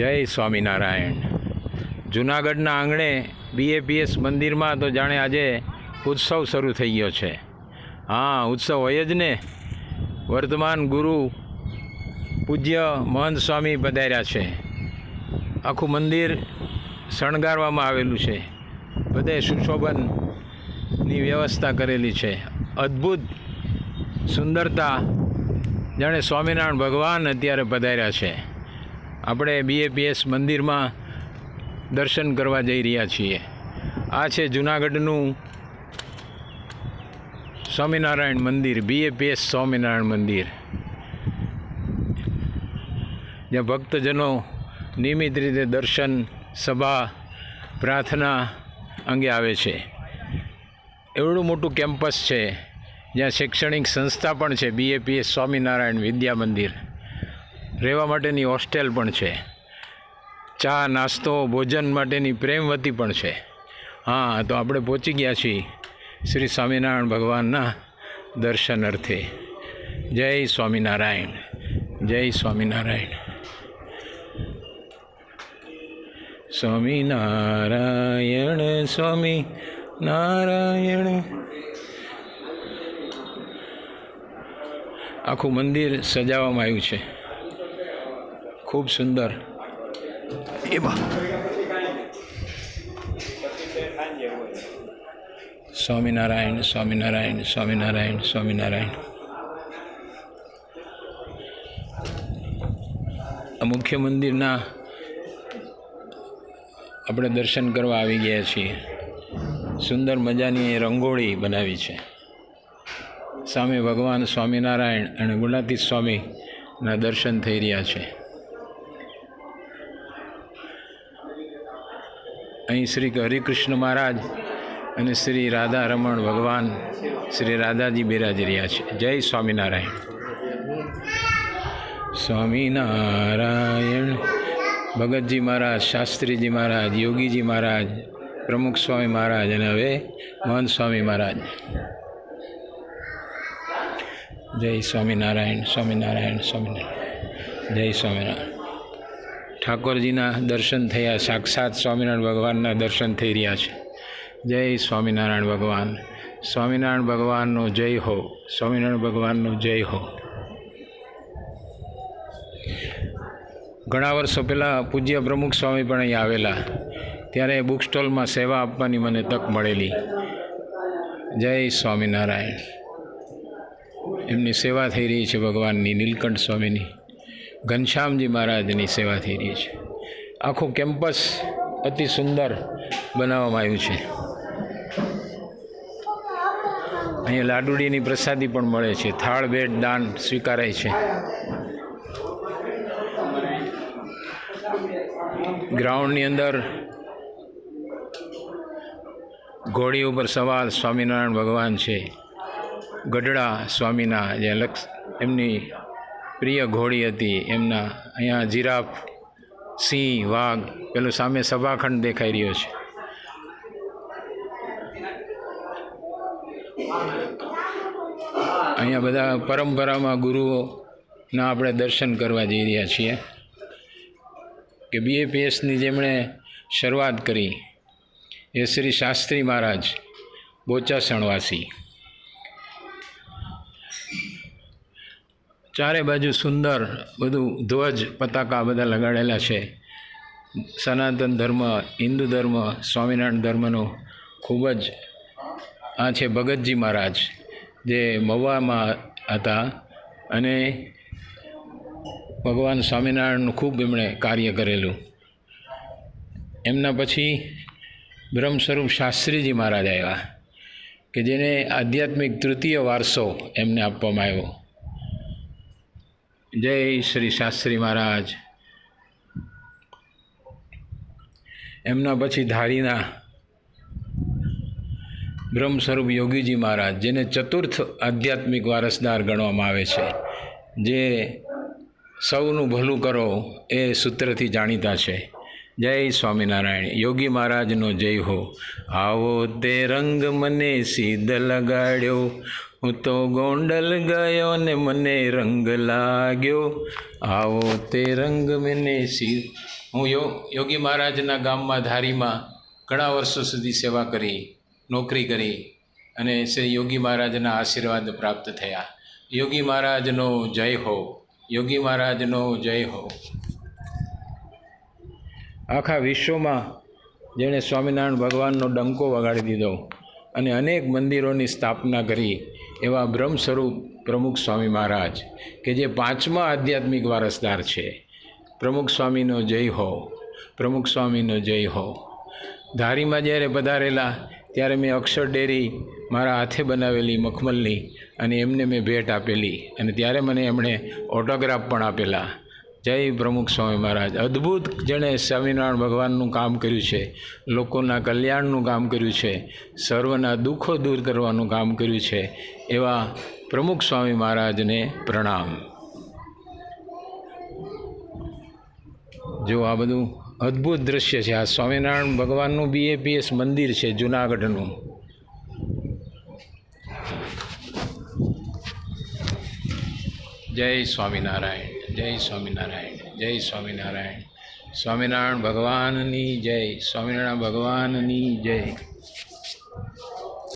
જય સ્વામિનારાયણ. જૂનાગઢના આંગણે BAPS મંદિરમાં તો જાણે આજે ઉત્સવ શરૂ થઈ ગયો છે. હા, ઉત્સવ હોય જ ને. વર્તમાન ગુરુ પૂજ્ય મહંત સ્વામી પધાર્યા છે. આખું મંદિર શણગારવામાં આવેલું છે. બધે સુશોભનની વ્યવસ્થા કરેલી છે. અદ્ભુત સુંદરતા, જાણે સ્વામિનારાયણ ભગવાન અત્યારે પધાર્યા છે. આપણે BAPS મંદિરમાં દર્શન કરવા જઈ રહ્યા છીએ. આ છે જૂનાગઢનું સ્વામિનારાયણ મંદિર, BAPS સ્વામિનારાયણ મંદિર, જ્યાં ભક્તજનો નિયમિત રીતે દર્શન, સભા, પ્રાર્થના અંગે આવે છે. એવડું મોટું કેમ્પસ છે, જ્યાં શૈક્ષણિક સંસ્થા પણ છે. BAPS સ્વામિનારાયણ વિદ્યા મંદિર, રહેવા માટેની હોસ્ટેલ પણ છે. ચા, નાસ્તો, ભોજન માટેની પ્રેમવતી પણ છે. હા, તો આપણે પહોંચી ગયા છીએ શ્રી સ્વામિનારાયણ ભગવાનના દર્શન અર્થે. જય સ્વામિનારાયણ, જય સ્વામિનારાયણ. સ્વામિનારાયણ, સ્વામિનારાયણ. આખું મંદિર સજાવવામાં આવ્યું છે, ખૂબ સુંદર. એમાં સ્વામિનારાયણ, સ્વામિનારાયણ, સ્વામિનારાયણ, સ્વામિનારાયણ. આ મુખ્ય મંદિરના આપણે દર્શન કરવા આવી ગયા છીએ. સુંદર મજાની રંગોળી બનાવી છે. સામે ભગવાન સ્વામિનારાયણ અને ગુણાતીત સ્વામીના દર્શન થઈ રહ્યા છે. અહીં શ્રી હરિકૃષ્ણ મહારાજ અને શ્રી રાધા રમણ ભગવાન શ્રી રાધાજી બિરાજી રહ્યા છે. જય સ્વામિનારાયણ. સ્વામિનારાયણ. ભગતજી મહારાજ, શાસ્ત્રીજી મહારાજ, યોગીજી મહારાજ, પ્રમુખ સ્વામી મહારાજ અને હવે મહંત સ્વામી મહારાજ. જય સ્વામિનારાયણ, સ્વામિનારાયણ, સ્વામિનારાયણ. જય સ્વામિનારાયણ. ઠાકોરજીના દર્શન થયા, સાક્ષાત સ્વામિનારાયણ ભગવાનના દર્શન થઈ રહ્યા છે. જય સ્વામિનારાયણ ભગવાન. સ્વામિનારાયણ ભગવાનનો જય હો, સ્વામિનારાયણ ભગવાનનો જય હો. ઘણા વર્ષો પહેલાં પૂજ્ય પ્રમુખ સ્વામી પણ અહીં આવેલા, ત્યારે બુક સ્ટોલમાં સેવા આપવાની મને તક મળેલી. જય સ્વામિનારાયણ. એમની સેવા થઈ રહી છે ભગવાનની, નીલકંઠ સ્વામીની, ઘનશ્યામજી મહારાજની સેવા થઈ રહી છે. આખું કેમ્પસ અતિ સુંદર બનાવવામાં આવ્યું છે. અહીંયા લાડુડીની પ્રસાદી પણ મળે છે. થાળ ભેટ દાન સ્વીકારાય છે. ગ્રાઉન્ડની અંદર ઘોડી ઉપર સવાર સ્વામિનારાયણ ભગવાન છે. ગઢડા સ્વામીના જે એમની પ્રિય ઘોડી હતી, એમના અહીંયા જીરાફ, સિંહ, વાઘ, પેલું સામે સભાખંડ દેખાઈ રહ્યો છે. અહીંયા બધા પરંપરામાં ગુરુઓના આપણે દર્શન કરવા જઈ રહ્યા છીએ. કે BAPSની જેમણે શરૂઆત કરી એ શ્રી શાસ્ત્રી મહારાજ, બોચાસણવાસી. ચારે બાજુ સુંદર બધું ધ્વજ પતાકા બધા લગાડેલા છે. સનાતન ધર્મ, હિન્દુ ધર્મ, સ્વામિનારાયણ ધર્મનો ખૂબ જ. આ છે ભગતજી મહારાજ, જે મહુવામાં હતા અને ભગવાન સ્વામિનારાયણનું ખૂબ એમણે કાર્ય કરેલું. એમના પછી બ્રહ્મ સ્વરૂપ શાસ્ત્રીજી મહારાજ આવ્યા, કે જેને આધ્યાત્મિક તૃતીય વારસો એમને આપવામાં આવ્યો. જય શ્રી શાસ્ત્રી મહારાજ. એમના પછી ધારીના બ્રહ્મ સ્વરૂપ યોગીજી મહારાજ, જેને ચતુર્થ આધ્યાત્મિક વારસદાર ગણવામાં આવે છે, જે સૌનું ભલું કરો એ સૂત્રથી જાણીતા છે. જય સ્વામિનારાયણ. યોગી મહારાજનો જય હો. આવો તે રંગ મને સીધ લગાડ્યો, હું તો ગોંડલ ગયો ને મને રંગ લાગ્યો, આવો તે રંગ મને સી. હું યોગી મહારાજના ગામમાં ધારીમાં ઘણા વર્ષો સુધી સેવા કરી, નોકરી કરી અને શ્રી યોગી મહારાજના આશીર્વાદ પ્રાપ્ત થયા. યોગી મહારાજનો જય હો, યોગી મહારાજનો જય હો. આખા વિશ્વમાં જેણે સ્વામિનારાયણ ભગવાનનો ડંકો વગાડી દીધો અને અનેક મંદિરોની સ્થાપના કરી એવા બ્રહ્મ સ્વરૂપ પ્રમુખ સ્વામી મહારાજ કે જે 5મા આધ્યાત્મિક વારસદાર છે. પ્રમુખ સ્વામીનો જય હો, પ્રમુખ સ્વામીનો જય હો. ધારીમાં જ્યારે પધારેલા ત્યારે મેં અક્ષર ડેરી મારા હાથે બનાવેલી મખમલની અને એમને મેં ભેટ આપેલી અને ત્યારે મને એમણે ઓટોગ્રાફ પણ આપેલા. જય પ્રમુખ સ્વામી મહારાજ. અદ્ભુત જેણે સ્વામિનારાયણ ભગવાનનું કામ કર્યું છે, લોકોના કલ્યાણનું કામ કર્યું છે, સર્વના દુઃખો દૂર કરવાનું કામ કર્યું છે એવા પ્રમુખ સ્વામી મહારાજને પ્રણામ. જો આ બધું અદ્ભુત દૃશ્ય છે. આ સ્વામિનારાયણ ભગવાનનું BAPS મંદિર છે જૂનાગઢનું. જય સ્વામિનારાયણ, જય સ્વામિનારાયણ, જય સ્વામિનારાયણ. સ્વામિનારાયણ ભગવાનની જય, સ્વામિનારાયણ ભગવાનની જય.